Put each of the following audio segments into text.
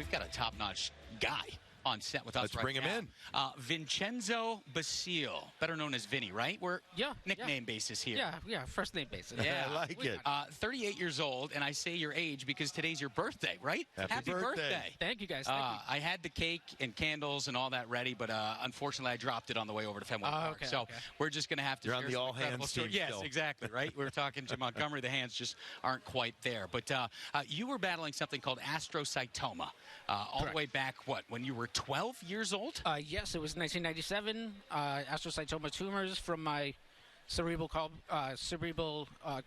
we've got a top-notch guy on set with us. Let's right bring him now. in. Vincenzo Basile, better known as Vinny, right? We're nickname basis here. Yeah, first name basis. Yeah, I like it. 38 years old, and I say your age because today's your birthday, right? Happy birthday. Thank you, guys. Thank you. I had the cake and candles and all that ready, but unfortunately I dropped it on the way over to Fenway Park. Okay, so okay. we're just going to have to You're share on the some all-hands incredible team stories. Yes, still. exactly, right? We were talking to Montgomery. The hands just aren't quite there. But you were battling something called astrocytoma all the way back, when you were 12 years old? Yes, it was 1997. Astrocytoma tumors from my cerebral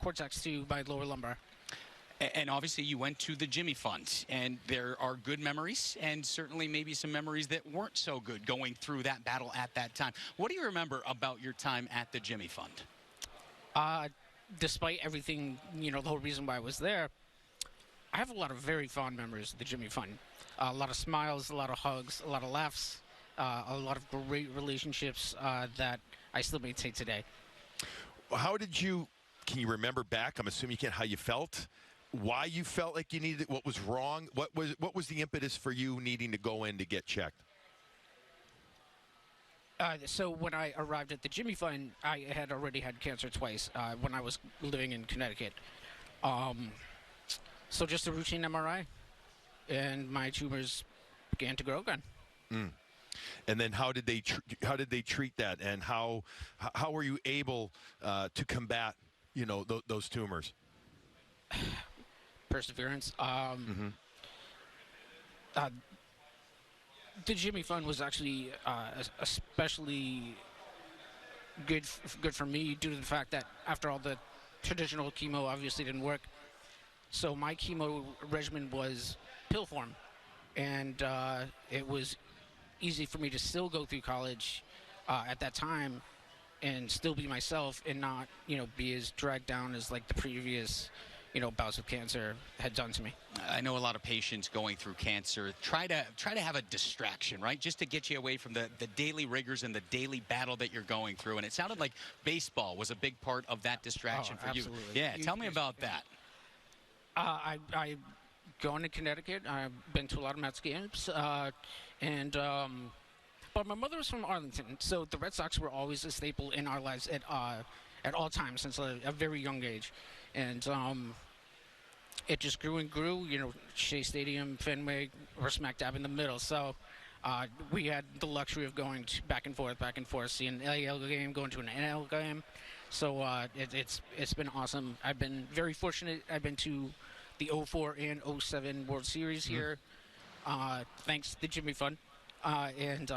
cortex to my lower lumbar. And obviously you went to the Jimmy Fund, and there are good memories and certainly maybe some memories that weren't so good going through that battle at that time. What do you remember about your time at the Jimmy Fund? Despite everything, the whole reason why I was there, I have a lot of very fond memories of the Jimmy Fund. A lot of smiles, a lot of hugs, a lot of laughs, a lot of great relationships that I still maintain today. Can you remember back? I'm assuming you can. How you felt, why you felt like you needed it, what was wrong, what was the impetus for you needing to go in to get checked? So when I arrived at the Jimmy Fund, I had already had cancer twice when I was living in Connecticut. So just a routine MRI, and my tumors began to grow again. And then how did they treat that, and how were you able to combat those tumors? Perseverance. The Jimmy Fund was actually especially good for me due to the fact that after all the traditional chemo obviously didn't work. So my chemo regimen was pill form, and it was easy for me to still go through college at that time and still be myself and not, be as dragged down as like the previous, bouts of cancer had done to me. I know a lot of patients going through cancer try to have a distraction, right? Just to get you away from the daily rigors and the daily battle that you're going through. And it sounded like baseball was a big part of that distraction for absolutely. you. Yeah, tell me about that. I going to Connecticut. I've been to a lot of Mets games, but my mother was from Arlington, so the Red Sox were always a staple in our lives at all times since a very young age, and it just grew and grew. Shea Stadium, Fenway, we're smack dab in the middle, so we had the luxury of going back and forth, seeing an AL game, going to an NL game. So it's been awesome. I've been very fortunate. I've been to the 04 and 07 World Series here, thanks to the Jimmy Fund. And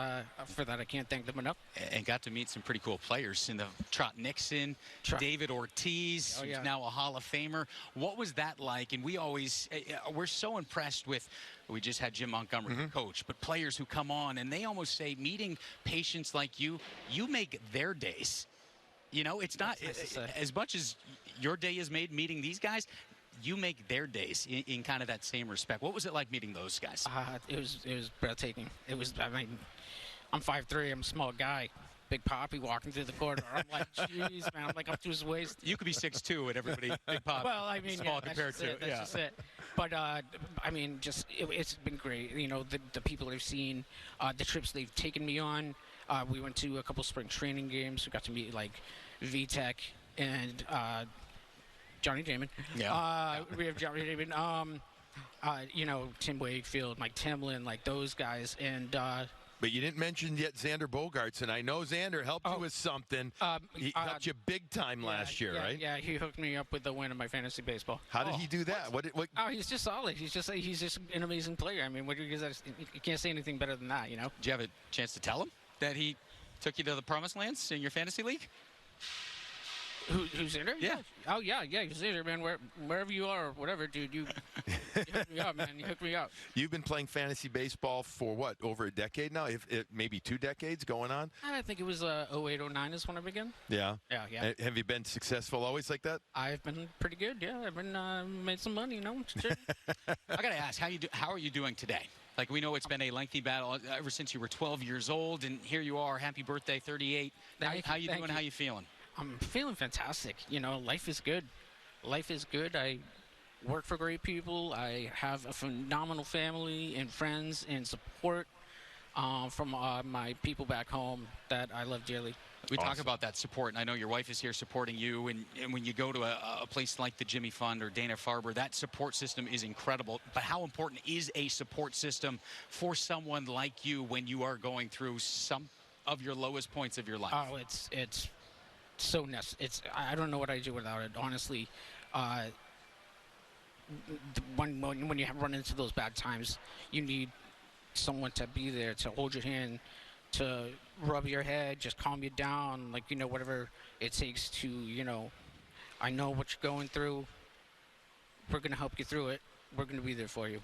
for that, I can't thank them enough. And got to meet some pretty cool players in the Trot Nixon, David Ortiz, who's now a Hall of Famer. What was that like? And we're so impressed with, we just had Jim Montgomery, the coach, but players who come on and they almost say, meeting patients like you make their days. It's not as much as your day is made meeting these guys. You make their days in kind of that same respect. What was it like meeting those guys? It was breathtaking. I'm 5'3", I'm a small guy. Big Poppy walking through the corridor. I'm like, jeez, man, I'm like up to his waist. You could be 6'2", and everybody, Big Poppy. Well, I mean, small compared to it. That's just it. But it's been great. The people I've seen, the trips they've taken me on. We went to a couple spring training games. We got to meet like VTech and Johnny Damon. Yeah. We have Johnny Damon. Tim Wakefield, Mike Timlin, like those guys, and. But you didn't mention yet Xander Bogaerts, and I know Xander helped you with something. He helped you big time last year, right? Yeah, he hooked me up with the win of my fantasy baseball. How did he do that? What? Oh, he's just solid. He's just an amazing player. I mean, you can't say anything better than that, Did you have a chance to tell him that he took you to the promised lands in your fantasy league? Who's in there? Yeah. Oh, yeah, he's in there, man. Wherever you are, whatever, dude, you hooked me up, man. You hooked me up. You've been playing fantasy baseball for, what, over a decade now? Maybe 2 decades going on? I think it was 08, 09 is when I began. Yeah? Yeah. Have you been successful always like that? I've been pretty good, yeah. I've been made some money, Sure. I got to ask, how are you doing today? Like, we know it's been a lengthy battle ever since you were 12 years old, and here you are. Happy birthday, 38. How you doing? How you feeling? I'm feeling fantastic. Life is good. Life is good. I work for great people. I have a phenomenal family and friends and support from my people back home that I love dearly. We talk about that support, and I know your wife is here supporting you, and when you go to a place like the Jimmy Fund or Dana-Farber, that support system is incredible. But how important is a support system for someone like you when you are going through some of your lowest points of your life? Oh, it's so necessary. I don't know what I do without it, honestly. When you run into those bad times, you need someone to be there to hold your hand, to rub your head, just calm you down, like, whatever it takes to, I know what you're going through. We're going to help you through it. We're going to be there for you.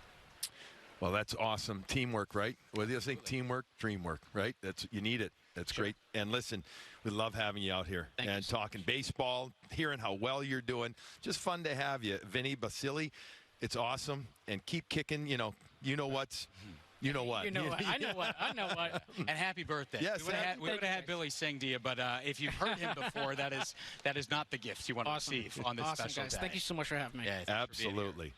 Well, that's awesome. Teamwork, right? What do you think? Teamwork, dreamwork, right? You need it. That's great. And listen, we love having you out here and talking baseball, hearing how well you're doing. Just fun to have you. Vinnie Basile, it's awesome. And keep kicking, you know what's... You know what? I know what. And happy birthday. Yes, we would have had Billy sing to you, but if you've heard him before, that is not the gift you want to receive on this special guys. day. Thank you so much for having me. Yeah, absolutely. Absolutely.